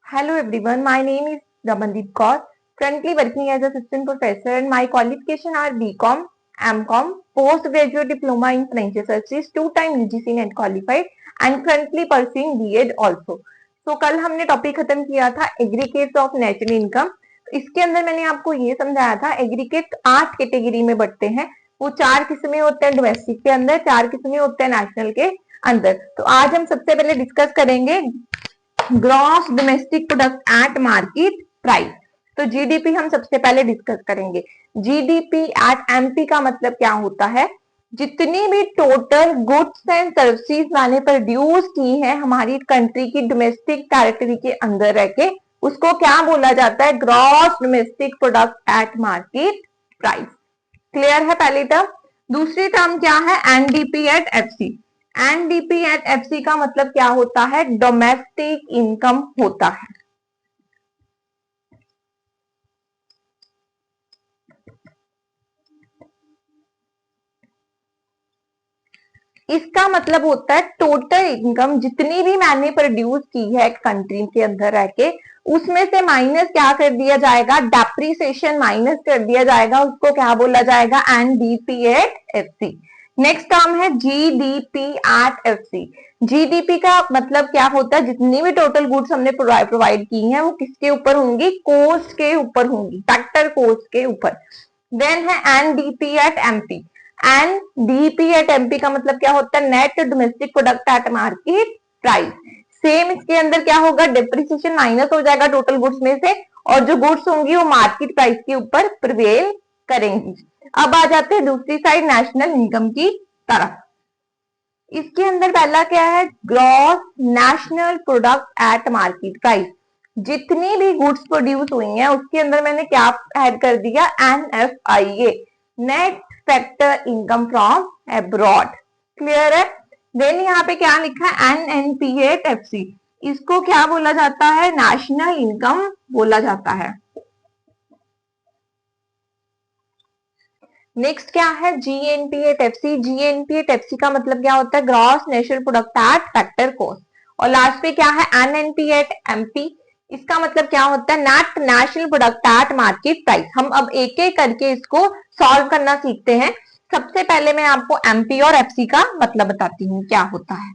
Hello everyone, my name is Ramandeep Kaur, currently working as assistant professor and my qualification are BCom, MCom, postgraduate diploma in financial services, two-time UGC net qualified and currently pursuing B.Ed also. So कल हमने topic खत्म किया था aggregates of national income. इसके अंदर मैंने आपको ये समझाया था एग्रीगेट 8 कैटेगरी में बढ़ते हैं। वो 4 किस्में होते हैं डोमेस्टिक के अंदर, 4 किस्में होते हैं नेशनल के अंदर। तो आज हम सबसे पहले डिस्कस करेंगे gross domestic product at market price. तो जीडीपी हम सबसे पहले डिस्कस करेंगे। जीडीपी एट एमपी का मतलब क्या होता है? जितनी भी टोटल गुड्स एंड सर्विसेज मैंने प्रोड्यूस की है हमारी कंट्री की डोमेस्टिक टेरिटरी के अंदर रह के, उसको क्या बोला जाता है? Gross domestic product at market price. Clear है पहली टर्म। दूसरी टर्म क्या है? NDP at FC. NDP at FC का मतलब क्या होता है? डोमेस्टिक इनकम होता है। इसका मतलब होता है टोटल इनकम जितनी भी मैंने प्रोड्यूस की है कंट्री के अंदर रह के, उसमें से माइनस क्या कर दिया जाएगा? डेप्रिसिएशन माइनस कर दिया जाएगा। उसको क्या बोला जाएगा? NDP at FC. Next term है जीडीपी एट एफसी। जीडीपी का मतलब क्या होता है? जितनी भी टोटल गुड्स हमने प्रोवाइड की हैं वो किसके ऊपर होंगी? कोस्ट के ऊपर होंगी, फैक्टर कोस्ट के ऊपर। देन है NDP at MP. NDP at MP का मतलब क्या होता है? Net domestic product at market price. Same इसके अंदर क्या होगा? डिप्रिसिएशन माइनस हो जाएगा टोटल गुड्स में से, और जो गुड्स होंगी वो मार्केट प्राइस के ऊपर प्रिवेल करेंगी। अब आ जाते हैं दूसरी साइड नेशनल इनकम की तरफ। इसके अंदर पहला क्या है? Gross national product at market price. जितनी भी गुड्स प्रोड्यूस हुई हैं उसके अंदर मैंने क्या ऐड कर दिया? NFIA, net factor income from abroad. Clear है? देन यहाँ पे क्या लिखा है? एनएनपीएफसी। इसको क्या बोला जाता है? नेशनल इनकम बोला जाता है। नेक्स्ट क्या है? जीएनपीएफसी। जीएनपीएफसी का मतलब क्या होता है? Gross national product at factor cost. और लास्ट पे क्या है? एनएनपीएमपी। इसका मतलब क्या होता है? Net national product at market price. हम अब एक एक करके इसको सॉल्व करना सीखते हैं। सबसे पहले मैं आपको एमपी और एफसी का मतलब बताती हूँ क्या होता है।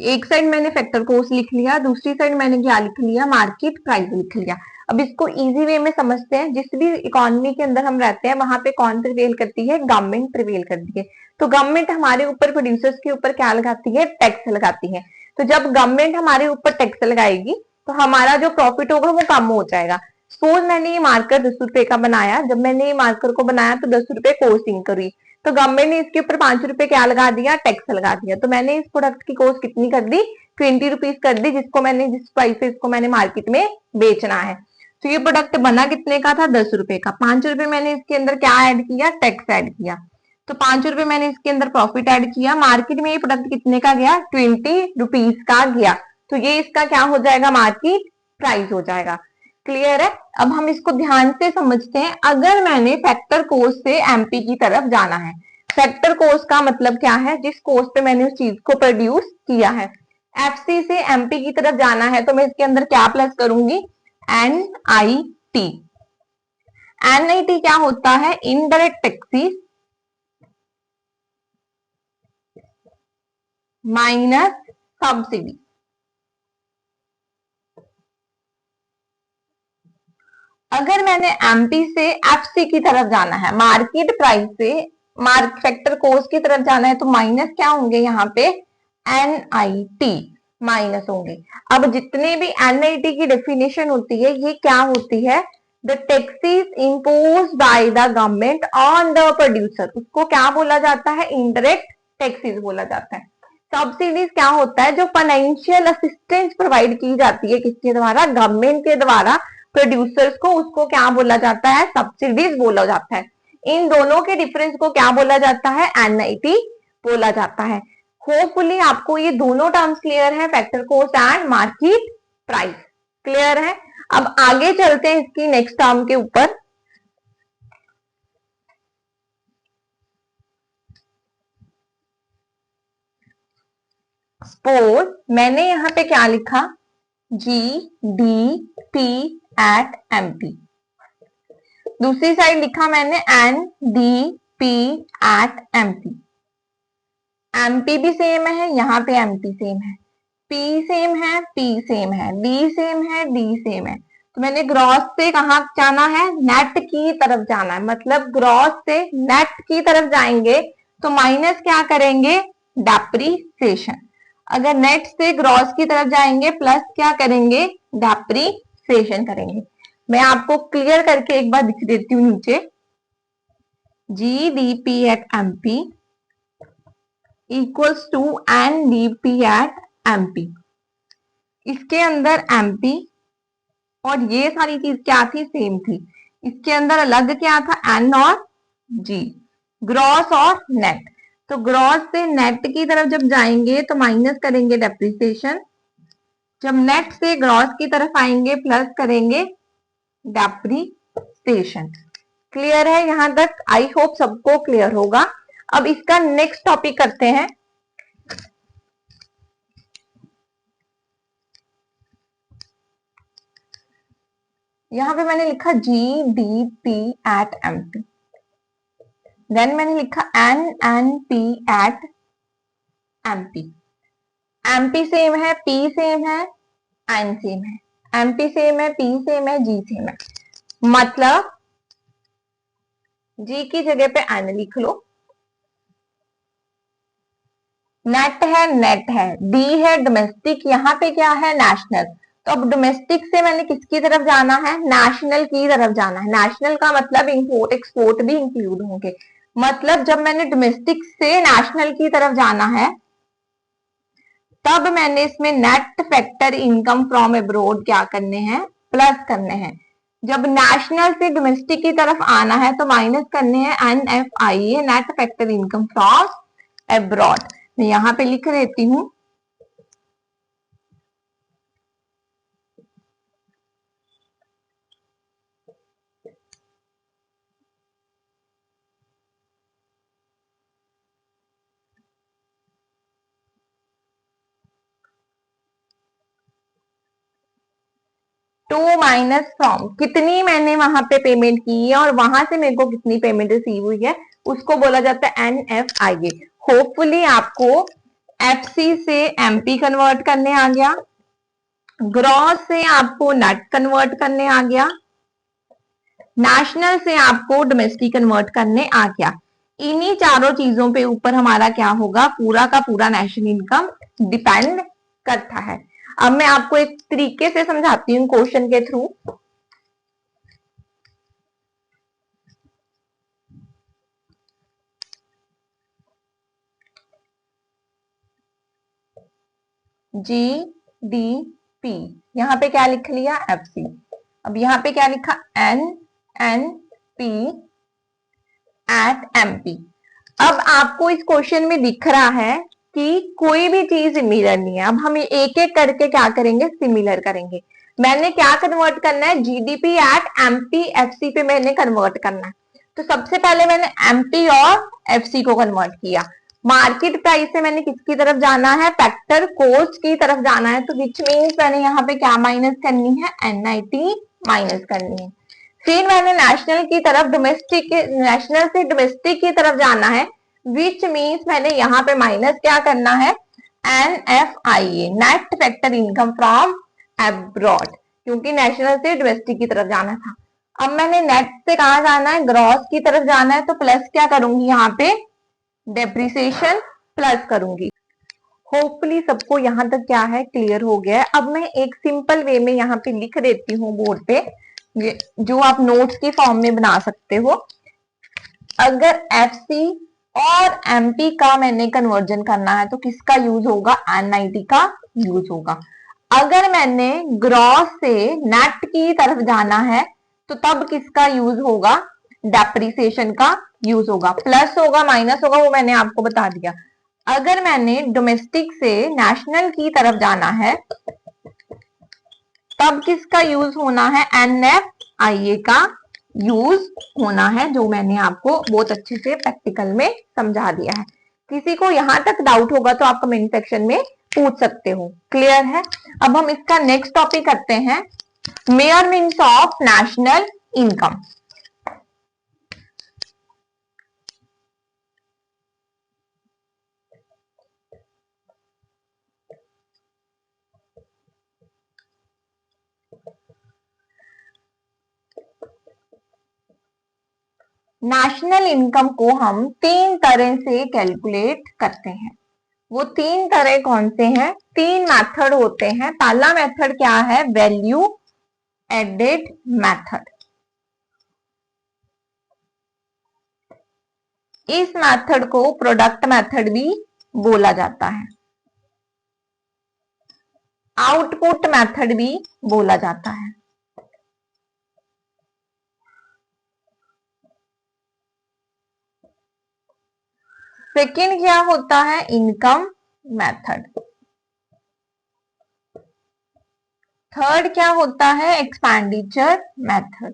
एक साइड मैंने फैक्टर कॉस्ट लिख लिया, दूसरी साइड मैंने क्या लिख लिया? मार्केट प्राइस लिख लिया। अब इसको इजी वे में समझते हैं। जिस भी इकोनॉमी के अंदर हम रहते हैं वहां पे कौन प्रिवेल करती है? गवर्नमेंट प्रिवेल करती है। तो गवर्नमेंट हमारे ऊपर, प्रोड्यूसर्स के ऊपर क्या लगाती है? टैक्स लगाती है। तो जब गवर्नमेंट हमारे ऊपर टैक्स लगाएगी तो हमारा जो प्रॉफिट होगा वो कम हो जाएगा। सपोज मैंने ये मार्कर 10 रुपए का बनाया, जब मैंने ये मार्कर को बनाया तो 10 रुपए कॉस्टिंग करी, तो गवर्नमेंट ने इसके ऊपर 5 रुपए क्या लगा दिया? टैक्स लगा दिया। तो मैंने इस प्रोडक्ट की कॉस्ट कितनी कर दी? 20 रुपीज कर दी, जिसको मैंने जिस प्राइस से इसको मैंने मार्केट में बेचना है। तो ये प्रोडक्ट बना कितने का था? 10 रुपए का। 5 रुपए मैंने इसके अंदर क्या ऐड किया? टैक्स ऐड किया। तो 5 रुपए मैंने इसके अंदर प्रॉफिट ऐड किया। मार्केट में ये प्रोडक्ट कितने का गया? 20 रुपीज का गया। तो ये इसका क्या हो जाएगा? मार्केट प्राइस हो जाएगा। क्लियर है? अब हम इसको ध्यान से समझते हैं। अगर मैंने फैक्टर कोस्ट से एमपी की तरफ जाना है, फैक्टर कोस्ट का मतलब क्या है? जिस कोस्ट पे मैंने उस चीज को प्रोड्यूस किया है। एफसी से एमपी की तरफ जाना है तो मैं इसके अंदर क्या प्लस करूंगी? एनआईटी। एनआईटी क्या होता है? Indirect taxes minus subsidy. अगर मैंने एमपी से एफसी की तरफ जाना है, मार्केट प्राइस से मार्क फैक्टर कोस्ट की तरफ जाना है, तो माइनस क्या होंगे यहाँ पे? एनआईटी माइनस होंगे। अब जितने भी एनआईटी की डेफिनेशन होती है, ये क्या होती है? The taxes impose by the government on the producer. उसको क्या बोला जाता है? इनडायरेक्ट टैक्सेस बोला जाता है। सब्सिडीज क्या होता है? जो फाइनेंशियल असिस्टेंस प्रोवाइड की जाती है किसके द्वारा? गवर्नमेंट के द्वारा प्रोड्यूसर्स को, उसको क्या बोला जाता है? सब्सिडीज बोला जाता है। इन दोनों के डिफरेंस को क्या बोला जाता है? एनआईटी बोला जाता है। होपफुली आपको ये दोनों टर्म्स क्लियर है, factor cost and market price. Clear है? अब आगे चलते हैं इसकी नेक्स्ट टर्म के ऊपर। सपोज मैंने यहाँ पे क्या लिखा, GDP एट MP, दूसरी साइड लिखा मैंने NDP एट MP। MP भी सेम है, यहाँ पे MP सेम है, P सेम है, P सेम है, D सेम है, D सेम है। तो मैंने ग्रॉस से कहाँ जाना है, नेट की तरफ जाना है, मतलब ग्रॉस से नेट की तरफ जाएंगे तो माइनस क्या करेंगे, डेप्रीसिएशन। अगर नेट से ग्रॉस की तरफ जाएंगे प्लस क्या करेंगे, डेप्रीसिएशन करेंगे। मैं आपको क्लियर करके एक बार दिख देती हूँ नीचे, GDP at MP equals to NDP at MP। इसके अंदर MP और ये सारी चीज क्या थी, सेम थी। इसके अंदर अलग क्या था, N और G, ग्रॉस और नेट। तो ग्रॉस से नेट की तरफ जब जाएंगे तो माइनस करेंगे डेप्रिसिएशन, जब नेट से ग्रॉस की तरफ आएंगे प्लस करेंगे डेप्रिसिएशन। क्लियर है यहां तक? आई होप सबको क्लियर होगा। अब इसका नेक्स्ट टॉपिक करते हैं। यहां पे मैंने लिखा GDP एट MP, देन मैंने लिखा NNP at MP। MP same है, P सेम है, N सेम है, MP सेम है, P सेम है, G सेम है, मतलब G की जगह पे N लिख लो। नेट है, नेट है, D है डोमेस्टिक, यहाँ पे क्या है, नेशनल। तो अब डोमेस्टिक से मैंने किसकी तरफ जाना है, नेशनल की तरफ जाना है। नेशनल का मतलब इंपोर्ट एक्सपोर्ट भी इंक्लूड होंगे, मतलब जब मैंने डोमेस्टिक से नेशनल की तरफ जाना है तब मैंने इसमें net factor income from abroad क्या करने हैं, प्लस करने हैं। जब नेशनल से डोमेस्टिक की तरफ आना है तो माइनस करने हैं NFIA, net factor income from abroad. मैं यहां पे लिख देती हूं, टू माइनस फ्रॉम, कितनी मैंने वहां पे पेमेंट की है और वहां से मेरे को कितनी पेमेंट रिसीव हुई है, उसको बोला जाता है NFIA। होपफुली आपको FC से MP कन्वर्ट करने आ गया, ग्रॉस से आपको नेट कन्वर्ट करने आ गया, नेशनल से आपको डोमेस्टिक कन्वर्ट करने आ गया। इन्हीं चारों चीजों पे ऊपर हमारा क्या होगा, पूरा का पूरा नेशनल इनकम डिपेंड करता है। अब मैं आपको एक तरीके से समझाती हूँ क्वेश्चन के थ्रू। GDP, यहां पे क्या लिख लिया, FC। अब यहां पे क्या लिखा, NNP एट MP। अब आपको इस क्वेश्चन में दिख रहा है कि कोई भी चीज सिमिलर नहीं है। अब हम एक एक करके क्या करेंगे, सिमिलर करेंगे। मैंने क्या कन्वर्ट करना है, GDP एट MP FC पे मैंने कन्वर्ट करना है। तो सबसे पहले मैंने MP और FC को कन्वर्ट किया। मार्केट प्राइस से मैंने किसकी तरफ जाना है, फैक्टर कॉस्ट की तरफ जाना है, तो विच मीन्स मैंने यहाँ पे क्या माइनस करनी है, NIT माइनस करनी है। फिर मैंने नेशनल की तरफ, डोमेस्टिक, नेशनल से डोमेस्टिक की तरफ जाना है, विच मीन्स मैंने यहाँ पे माइनस क्या करना है, NFIA, net factor income from abroad, क्योंकि नेशनल से डोमेस्टिक की तरफ जाना था। अब मैंने नेट से कहा जाना है, ग्रॉस की तरफ जाना है, तो प्लस क्या करूंगी, यहाँ पे डेप्रिसिएशन प्लस करूंगी। होपफुली सबको यहां तक क्या है, क्लियर हो गया है। अब मैं एक सिंपल वे में यहाँ पे लिख देती हूँ बोर्ड पे, जो आप नोट्स की फॉर्म में बना सकते हो। अगर FC और MP का मैंने कन्वर्जन करना है तो किसका यूज होगा, NIT का यूज होगा। अगर मैंने ग्रॉस से नेट की तरफ जाना है तो तब किसका यूज होगा, डेप्रिसिएशन का यूज होगा। प्लस होगा माइनस होगा वो मैंने आपको बता दिया। अगर मैंने डोमेस्टिक से नेशनल की तरफ जाना है तब किसका यूज होना है, NFIA का यूज होना है, जो मैंने आपको बहुत अच्छे से प्रैक्टिकल में समझा दिया है। किसी को यहां तक डाउट होगा तो आप कमेंट सेक्शन में पूछ सकते हो। क्लियर है? अब हम इसका नेक्स्ट टॉपिक करते हैं, measurements of national income. National income को हम 3 तरह से कैलकुलेट करते हैं। वो 3 तरह कौन से हैं? 3 मेथड होते हैं। पहला मेथड क्या है? Value added method. इस मेथड को प्रोडक्ट मेथड भी बोला जाता है, आउटपुट मेथड भी बोला जाता है। सेकंड क्या होता है? Income method. थर्ड क्या होता है? Expenditure method.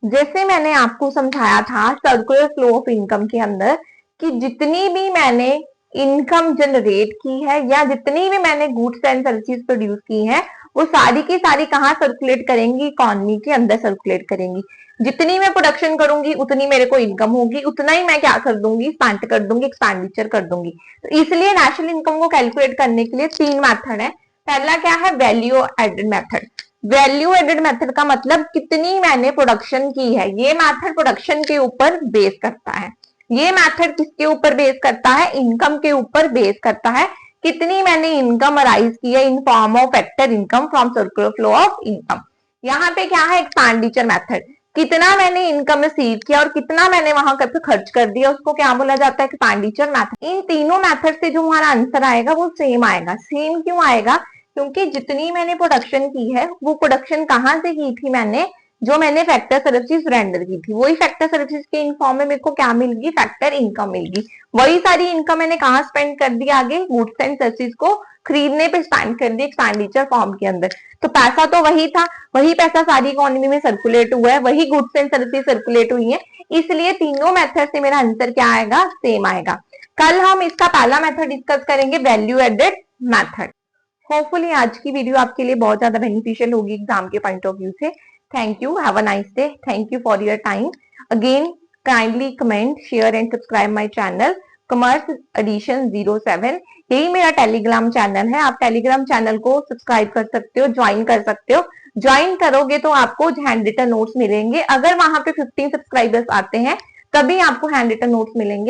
जैसे मैंने आपको समझाया था सर्कुलर फ्लो ऑफ इनकम के अंदर कि जितनी भी मैंने इनकम जनरेट की है या जितनी भी मैंने गुड्स एंड सर्विसेज प्रोड्यूस की है, वो सारी की सारी कहाँ सर्कुलेट करेंगी? इकोनॉमी के अंदर सर्कुलेट करेंगी। जितनी मैं प्रोडक्शन करूंगी उतनी मेरे को इनकम होगी, उतना ही मैं क्या कर दूंगी? स्पेंड कर दूंगी, एक्सपेंडिचर कर दूंगी। तो इसलिए नेशनल इनकम को कैलकुलेट करने के लिए 3 मेथड है। पहला क्या है? Value added method. Value added method का मतलब कितनी मैंने प्रोडक्शन की है। ये मेथड प्रोडक्शन के ऊपर बेस करता है। ये मेथड किसके ऊपर बेस करता है? इनकम के ऊपर बेस करता है। कितनी मैंने इनकम अराइज की है in form of factor income from circular flow of income. यहाँ पे क्या है? Expenditure method. कितना मैंने इनकम रिसीव किया और कितना मैंने वहां पे खर्च कर दिया, उसको क्या बोला जाता है? Expenditure method. इन तीनों मेथड से जो हमारा आंसर आएगा वो सेम आएगा। सेम क्यों आएगा? क्योंकि जितनी मैंने प्रोडक्शन की है वो प्रोडक्शन कहां से की थी? मैंने जो मैंने फैक्टर सर्विसेज रेंडर की थी, वही फैक्टर सर्विसेज के इन फॉर्म में मेरे को क्या मिलगी? Factor income मिलगी। वही सारी इनकम मैंने कहा स्पेंड कर दी? आगे गुड्स एंड सर्विसेज को खरीदने पे स्पेंड कर दी एक्सपेंडिचर फॉर्म के अंदर। तो पैसा तो वही था, वही पैसा सारी इकोनॉमी में सर्कुलेट हुआ है, वही गुड्स एंड सर्विसेज सर्कुलेट हुई है। इसलिए तीनों मेथड से मेरा आंसर क्या आएगा? सेम आएगा। कल हम इसका पहला मेथड डिस्कस करेंगे, वैल्यू एडेड मेथड। होपफुली आज की वीडियो आपके लिए बहुत ज्यादा बेनिफिशियल होगी एग्जाम के पॉइंट ऑफ व्यू से। Thank you, have a nice day, thank you for your time. Again kindly comment, share and subscribe my channel commerce edition 07। यही मेरा टेलीग्राम चैनल है। आप टेलीग्राम चैनल को सब्सक्राइब कर सकते हो, ज्वाइन कर सकते हो। ज्वाइन करोगे तो आपको हैंड रिटन नोट्स मिलेंगे। अगर वहां पे 15 सब्सक्राइबर्स आते हैं तभी आपको हैंड रिटन नोट्स मिलेंगे।